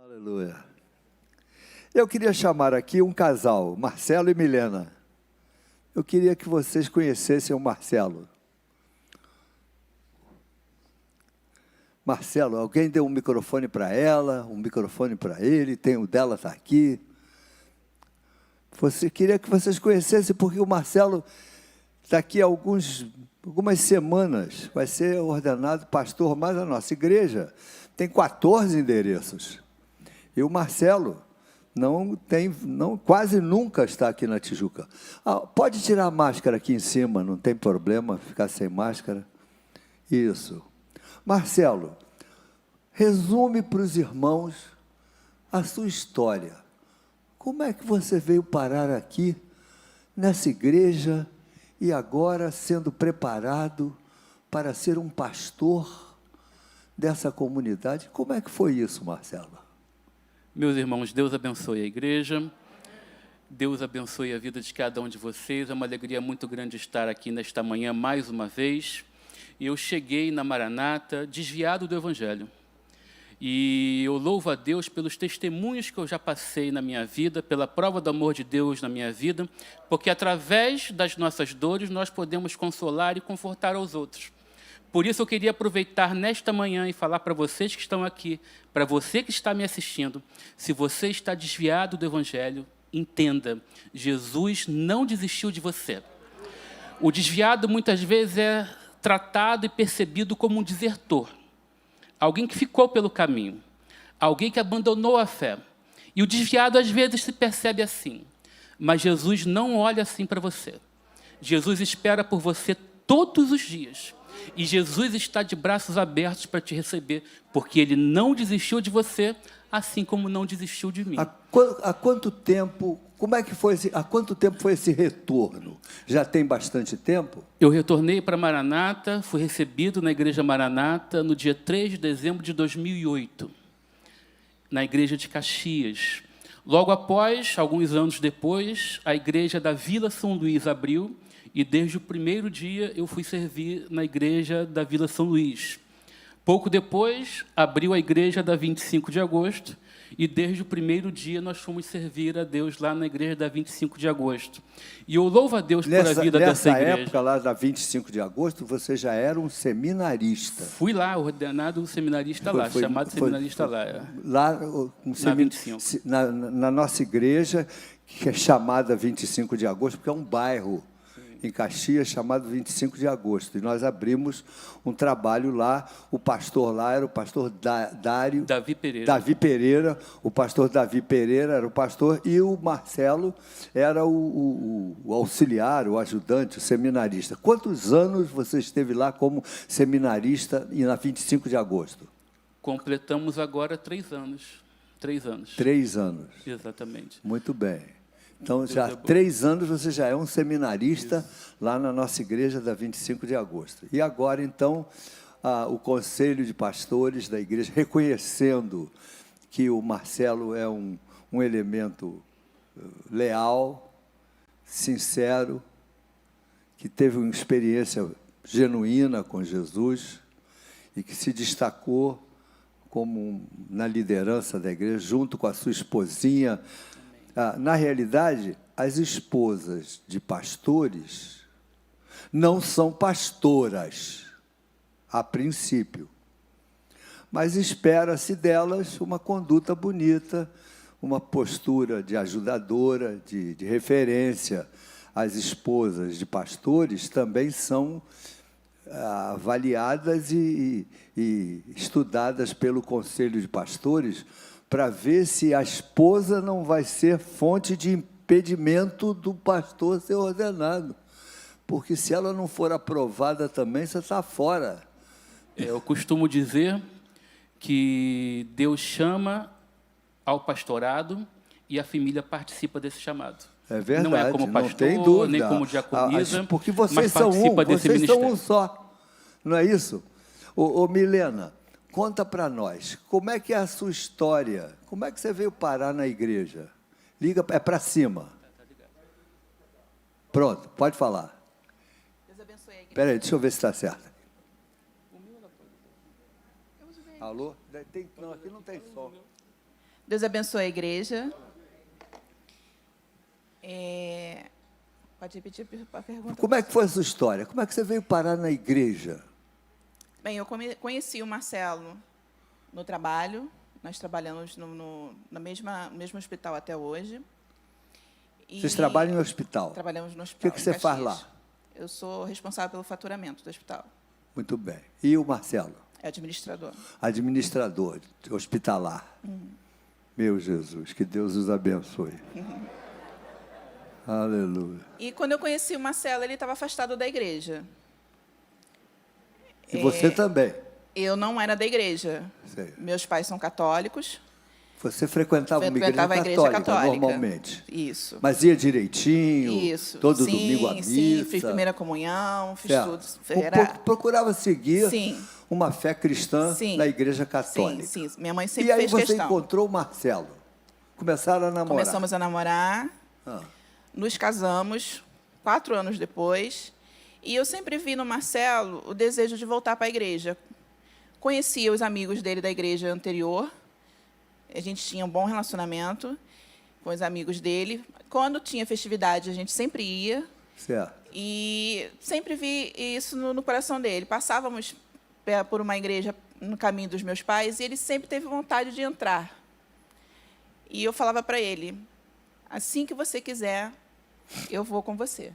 Aleluia. Eu queria chamar aqui um casal, Marcelo e Milena. Eu queria que vocês conhecessem o Marcelo. Marcelo, alguém deu um microfone para ela, um microfone para ele, tem o dela, está aqui. Queria que vocês conhecessem, porque o Marcelo, daqui a algumas semanas, vai ser ordenado pastor, mas a nossa igreja tem 14 endereços. E o Marcelo quase nunca está aqui na Tijuca. Pode tirar a máscara aqui em cima, não tem problema ficar sem máscara. Isso. Marcelo, resume para os irmãos a sua história. Como é que você veio parar aqui, nessa igreja, e agora sendo preparado para ser um pastor dessa comunidade? Como é que foi isso, Marcelo? Meus irmãos, Deus abençoe a igreja, Deus abençoe a vida de cada um de vocês. É uma alegria muito grande estar aqui nesta manhã mais uma vez. Eu cheguei na Maranata desviado do Evangelho. E eu louvo a Deus pelos testemunhos que eu já passei na minha vida, pela prova do amor de Deus na minha vida, porque através das nossas dores nós podemos consolar e confortar aos outros. Por isso eu queria aproveitar nesta manhã e falar para vocês que estão aqui, para você que está me assistindo, se você está desviado do Evangelho, entenda, Jesus não desistiu de você. O desviado muitas vezes é tratado e percebido como um desertor, alguém que ficou pelo caminho, alguém que abandonou a fé. E o desviado às vezes se percebe assim, mas Jesus não olha assim para você. Jesus espera por você todos os dias. E Jesus está de braços abertos para te receber, porque Ele não desistiu de você, assim como não desistiu de mim. Há quanto tempo, há quanto tempo foi esse retorno? Já tem bastante tempo? Eu retornei para Maranata, fui recebido na Igreja Maranata no dia 3 de dezembro de 2008, na Igreja de Caxias. Logo após, alguns anos depois, a Igreja da Vila São Luís abriu, e desde o primeiro dia eu fui servir na igreja da Vila São Luís. Pouco depois, abriu a igreja da 25 de agosto, e desde o primeiro dia nós fomos servir a Deus lá na igreja da 25 de agosto. E eu louvo a Deus por a vida dessa igreja. Nessa época lá da 25 de agosto, você já era um seminarista. Fui lá, ordenado seminarista chamado seminarista lá. Lá, na 25. Na nossa igreja, que é chamada 25 de agosto, porque é um bairro em Caxias, chamado 25 de agosto. E nós abrimos um trabalho lá. O pastor lá era o pastor Davi Pereira. O pastor Davi Pereira era o pastor, e o Marcelo era o auxiliar, o ajudante, o seminarista. Quantos anos você esteve lá como seminarista e na 25 de agosto? Completamos agora 3 anos. 3 anos. 3 anos. Exatamente. Muito bem. Então, já há 3 anos você já é um seminarista lá na nossa igreja da 25 de agosto. E agora, então, o Conselho de Pastores da igreja, reconhecendo que o Marcelo é um elemento leal, sincero, que teve uma experiência genuína com Jesus e que se destacou na liderança da igreja, junto com a sua esposinha. Na realidade, as esposas de pastores não são pastoras, a princípio, mas espera-se delas uma conduta bonita, uma postura de ajudadora, de referência. As esposas de pastores também são avaliadas e estudadas pelo Conselho de Pastores, para ver se a esposa não vai ser fonte de impedimento do pastor ser ordenado. Porque se ela não for aprovada também, você está fora. Eu costumo dizer que Deus chama ao pastorado e a família participa desse chamado. É verdade, não é como pastor, não tem dúvida, nem como diaconisa, porque vocês são vocês são um só. Não é isso? Ô Milena, conta para nós, como é que é a sua história? Como é que você veio parar na igreja? Liga, é para cima. Pronto, pode falar. Deus abençoe a igreja. Espera aí, deixa eu ver se está certo. Alô? Não, aqui não tem som. Deus abençoe a igreja. Pode repetir a pergunta? Como é que foi a sua história? Como é que você veio parar na igreja? Bem, eu conheci o Marcelo no trabalho. Nós trabalhamos no mesmo hospital até hoje. Vocês trabalham no hospital? Trabalhamos no O hospital. que você faz lá? Eu sou responsável pelo faturamento do hospital. Muito bem. E o Marcelo? É administrador. Administrador hospitalar. Meu Jesus, que Deus os abençoe. Aleluia. E quando eu conheci o Marcelo, ele estava afastado da igreja. E você também? Eu não era da igreja. Sei. Meus pais são católicos. Você frequentava uma igreja a igreja católica, normalmente? Isso. Mas ia direitinho? Isso. Todo sim, domingo à missa? Sim, fiz primeira comunhão, fiz Certo. tudo. Procurava seguir Sim. uma fé cristã Sim. na igreja católica. Sim. Minha mãe sempre E aí fez você questão. encontrou o Marcelo. Começaram a namorar. Começamos a namorar. Nos casamos 4 anos depois. E eu sempre vi no Marcelo o desejo de voltar para a igreja. Conhecia os amigos dele da igreja anterior. A gente tinha um bom relacionamento com os amigos dele. Quando tinha festividade, a gente sempre ia. Certo. E sempre vi isso no coração dele. Passávamos por uma igreja no caminho dos meus pais e ele sempre teve vontade de entrar. E eu falava para ele, assim que você quiser, eu vou com você.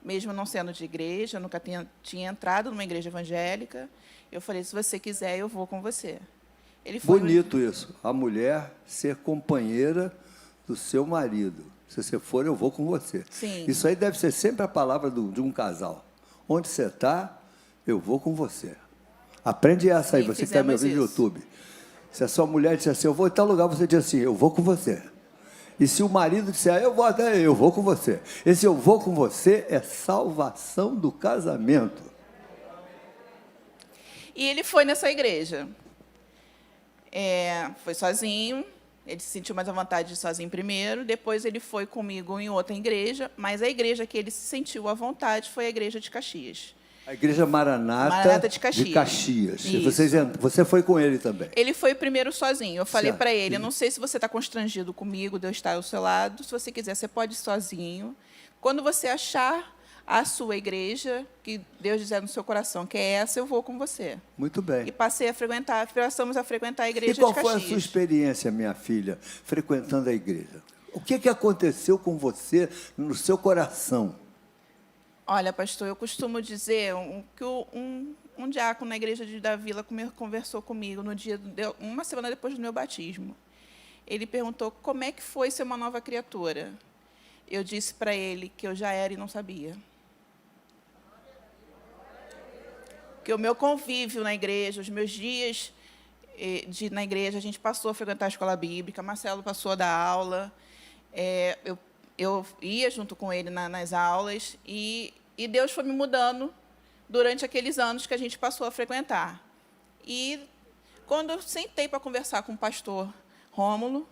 Mesmo não sendo de igreja, eu nunca tinha entrado numa igreja evangélica, eu falei, se você quiser, eu vou com você. Ele foi Bonito isso, a mulher ser companheira do seu marido. Se você for, eu vou com você. Sim. Isso aí deve ser sempre a palavra de um casal. Onde você está, eu vou com você. Aprende essa aí, Sim, você que está me ouvindo no isso. YouTube. Se a sua mulher disser assim, eu vou em tal lugar, você diz assim, eu vou com você. E se o marido disser, eu vou com você. Esse eu vou com você é salvação do casamento. E ele foi nessa igreja. Foi sozinho, ele se sentiu mais à vontade de ir sozinho primeiro, depois ele foi comigo em outra igreja, mas a igreja que ele se sentiu à vontade foi a igreja de Caxias. A igreja Maranata de Caxias. de Caxias. E Isso. você foi com ele também. Ele foi primeiro sozinho. Eu falei Certo. para ele, eu não sei se você está constrangido comigo, de eu estar ao seu lado. Se você quiser, você pode ir sozinho. Quando você achar a sua igreja, que Deus dizer no seu coração que é essa, eu vou com você. Muito bem. E passamos a frequentar a igreja E qual de foi a Caxias. sua experiência, minha filha, frequentando a igreja? O que aconteceu com você no seu coração? Olha, pastor, eu costumo dizer que um diácono na igreja da Vila conversou comigo uma semana depois do meu batismo. Ele perguntou como é que foi ser uma nova criatura. Eu disse para ele que eu já era e não sabia. Que o meu convívio na igreja, os meus dias na igreja, a gente passou a frequentar a escola bíblica, Marcelo passou a dar aula, eu ia junto com ele nas aulas, e Deus foi me mudando durante aqueles anos que a gente passou a frequentar. E quando eu sentei para conversar com o pastor Rômulo,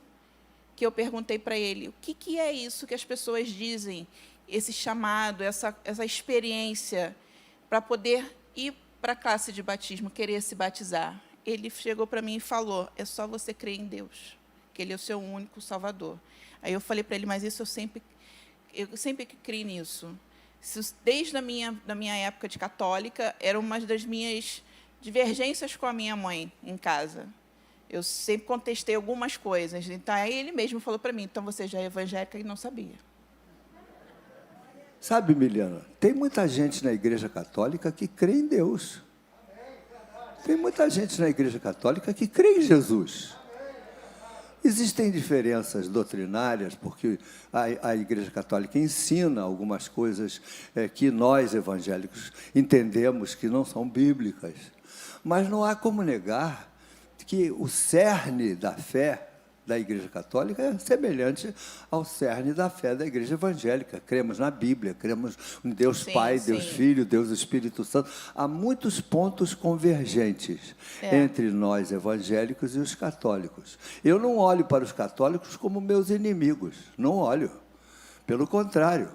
que eu perguntei para ele, o que é isso que as pessoas dizem, esse chamado, essa experiência, para poder ir para a classe de batismo, querer se batizar. Ele chegou para mim e falou, é só você crer em Deus, que Ele é o seu único Salvador. Aí eu falei para ele, mas isso eu sempre criei nisso. Desde a minha época de católica, era uma das minhas divergências com a minha mãe em casa. Eu sempre contestei algumas coisas. Então, aí ele mesmo falou para mim, então você já é evangélica e não sabia. Sabe, Miliana, tem muita gente na igreja católica que crê em Deus. Tem muita gente na igreja católica que crê em Jesus. Existem diferenças doutrinárias, porque a Igreja Católica ensina algumas coisas que nós, evangélicos, entendemos que não são bíblicas. Mas não há como negar que o cerne da fé da Igreja Católica é semelhante ao cerne da fé da Igreja Evangélica. Cremos na Bíblia, cremos em Deus Pai, Deus Filho, Deus Espírito Santo. Há muitos pontos convergentes entre nós evangélicos e os católicos. Eu não olho para os católicos como meus inimigos, não olho. Pelo contrário,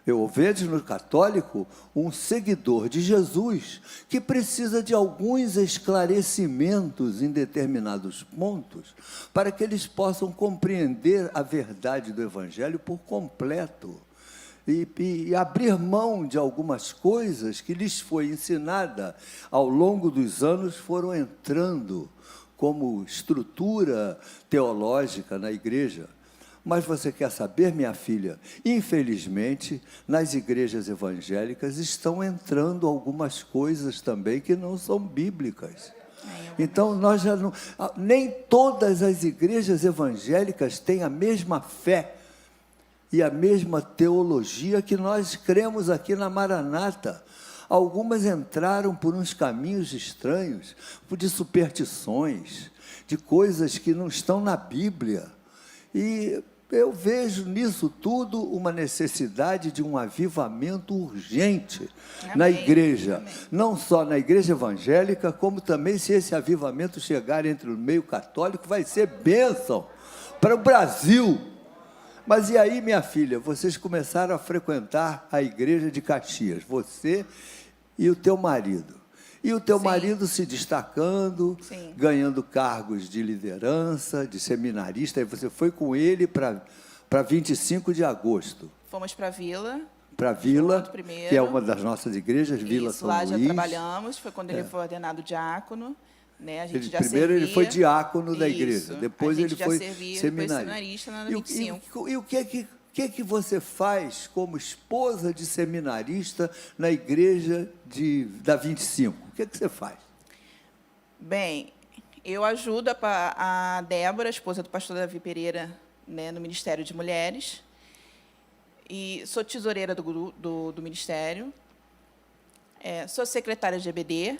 Eu vejo no católico um seguidor de Jesus que precisa de alguns esclarecimentos em determinados pontos para que eles possam compreender a verdade do Evangelho por completo e abrir mão de algumas coisas que lhes foi ensinada ao longo dos anos, foram entrando como estrutura teológica na igreja. Mas você quer saber, minha filha? Infelizmente, nas igrejas evangélicas estão entrando algumas coisas também que não são bíblicas. Então, nós já não... Nem todas as igrejas evangélicas têm a mesma fé e a mesma teologia que nós cremos aqui na Maranata. Algumas entraram por uns caminhos estranhos, de superstições, de coisas que não estão na Bíblia. E eu vejo nisso tudo uma necessidade de um avivamento urgente na igreja. Amém. Não só na igreja evangélica, como também, se esse avivamento chegar entre o meio católico, vai ser bênção para o Brasil. Mas e aí, minha filha, vocês começaram a frequentar a igreja de Caxias, você e o teu marido. E o teu marido se destacando, ganhando cargos de liderança, de seminarista, e você foi com ele para 25 de agosto. Fomos para a Vila. Para a Vila, que é uma das nossas igrejas, Vila São Luís. Lá já trabalhamos, foi quando ele foi ordenado diácono. Né? A gente primeiro ele foi diácono da igreja, depois ele foi seminarista na 25. E o que você faz como esposa de seminarista na igreja da 25? O que você faz? Bem, eu ajudo a Débora, esposa do pastor Davi Pereira, né, no Ministério de Mulheres, e sou tesoureira do Ministério, sou secretária de EBD,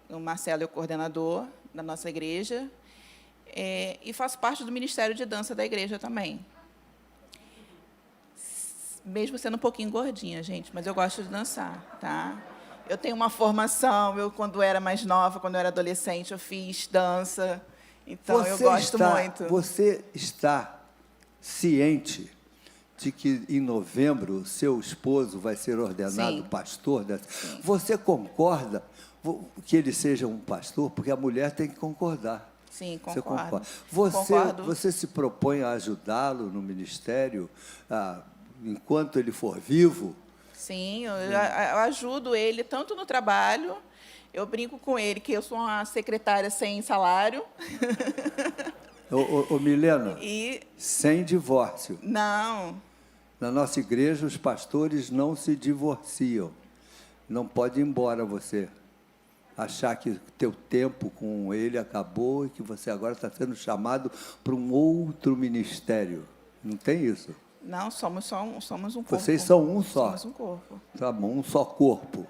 o Marcelo é o coordenador da nossa igreja, e faço parte do Ministério de Dança da igreja também. Mesmo sendo um pouquinho gordinha, gente, mas eu gosto de dançar, tá? Eu tenho uma formação, quando era mais nova, quando eu era adolescente, eu fiz dança, então eu gosto muito. Você está ciente de que em novembro seu esposo vai ser ordenado pastor? Sim. Você concorda que ele seja um pastor? Porque a mulher tem que concordar. Sim, concordo. Você se propõe a ajudá-lo no ministério enquanto ele for vivo? Sim, eu ajudo ele tanto no trabalho, eu brinco com ele que eu sou uma secretária sem salário. Ô Milena, sem divórcio. Não. Na nossa igreja, os pastores não se divorciam. Não pode ir embora você. Achar que teu tempo com ele acabou e que você agora está sendo chamado para um outro ministério. Não tem isso? Não, somos um corpo. Vocês são um só. Somos um corpo. Tá bom, um só corpo.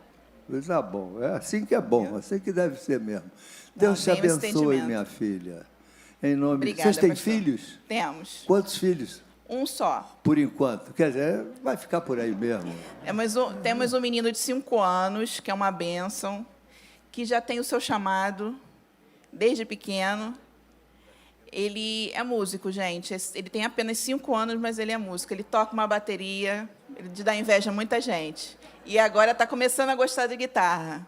Tá bom, é assim que é bom, assim que deve ser mesmo. Deus te abençoe, minha filha. Em nome Obrigada, Vocês têm pastor. filhos? Temos. Quantos filhos? Um só. Por enquanto. Quer dizer, vai ficar por aí mesmo. Temos um menino de 5 anos, que é uma bênção, que já tem o seu chamado desde pequeno. Ele é músico, gente. Ele tem apenas 5 anos, mas ele é músico. Ele toca uma bateria, ele dá inveja a muita gente. E agora está começando a gostar de guitarra,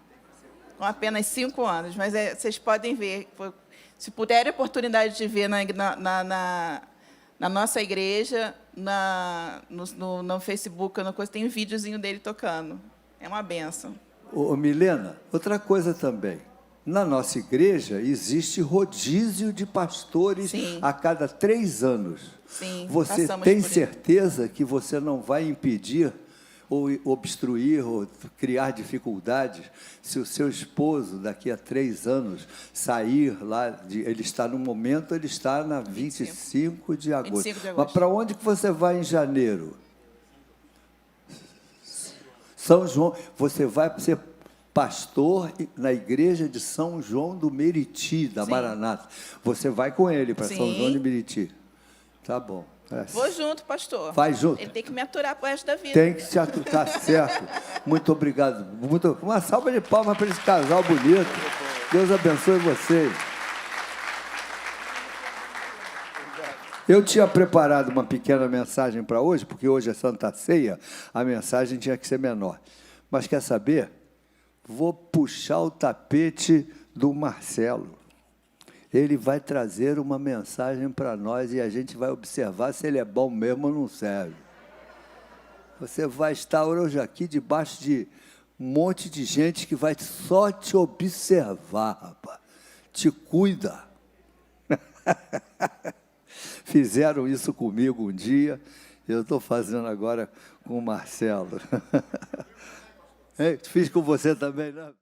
com apenas 5 anos. Mas vocês podem ver, se puderem a oportunidade de ver na nossa igreja, no Facebook, tem um videozinho dele tocando. É uma bênção. Ô, Milena, outra coisa também. Na nossa igreja, existe rodízio de pastores a cada 3 anos. Sim, você tem certeza que você não vai impedir ou obstruir ou criar dificuldades se o seu esposo, daqui a 3 anos, sair lá, ele está no momento, ele está na 25 de agosto. 25 de agosto. Mas para onde que você vai em janeiro? São João. Você vai ser pastor na igreja de São João do Meriti, da Maranata. Você vai com ele para São João do Meriti. Tá bom. Vou junto, pastor. Vai junto. Ele tem que me aturar para o resto da vida. Tem que se aturar, certo. Muito obrigado. Uma salva de palmas para esse casal bonito. Deus abençoe vocês. Eu tinha preparado uma pequena mensagem para hoje, porque hoje é Santa Ceia, a mensagem tinha que ser menor. Mas quer saber? Vou puxar o tapete do Marcelo. Ele vai trazer uma mensagem para nós e a gente vai observar se ele é bom mesmo ou não serve. Você vai estar hoje aqui debaixo de um monte de gente que vai só te observar, rapaz. Te cuida. Fizeram isso comigo um dia, eu estou fazendo agora com o Marcelo. Fiz com você também, né?